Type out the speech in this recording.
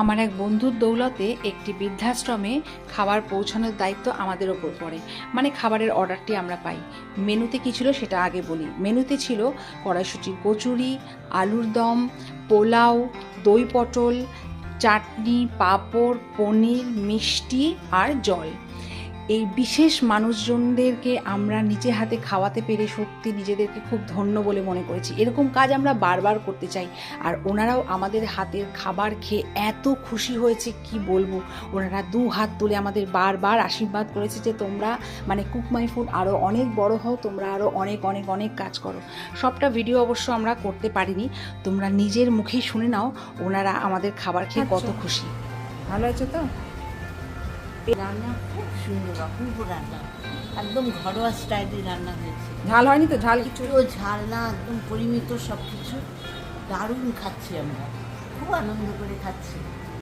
আমার এক বন্ধুর দৌলতে একটি বৃদ্ধাশ্রমে খাবার পৌঁছানোর দায়িত্ব আমাদের ওপর পড়ে। মানে খাবারের অর্ডারটি আমরা পাই। মেনুতে কী ছিল সেটা আগে বলি। মেনুতে ছিল কড়াইশুঁটির কচুরি, আলুর দম, পোলাও, দই পটল, চাটনি, পাঁপড়, পনির, মিষ্টি আর জল। এই বিশেষ মানুষজনদেরকে আমরা নিজে হাতে খাওয়াতে পেরে সত্যি নিজেদেরকে খুব ধন্য বলে মনে করেছি। এরকম কাজ আমরা বারবার করতে চাই, আর ওনারাও আমাদের হাতের খাবার খেয়ে এত খুশি হয়েছে কি বলবো। ওনারা দু হাত তুলে আমাদের বারবার আশীর্বাদ করেছে যে তোমরা মানে কুক মাই ফুড আরও অনেক বড় হও, তোমরা আরও অনেক অনেক অনেক কাজ করো। সবটা ভিডিও অবশ্য আমরা করতে পারিনি, তোমরা নিজের মুখেই শুনে নাও ওনারা আমাদের খাবার খেয়ে কত খুশি। ভালো আছে তো? রান্না খুব সুন্দর, অপূর্ব রান্না, একদম ঘরোয়া স্টাইলে রান্না হয়েছে। ঝাল হয়নি তো? ঝাল কিছু? পুরো ঝাল না, একদম পরিমিত সব কিছু। দারুণ খাচ্ছি আমরা, খুব আনন্দ করে খাচ্ছি।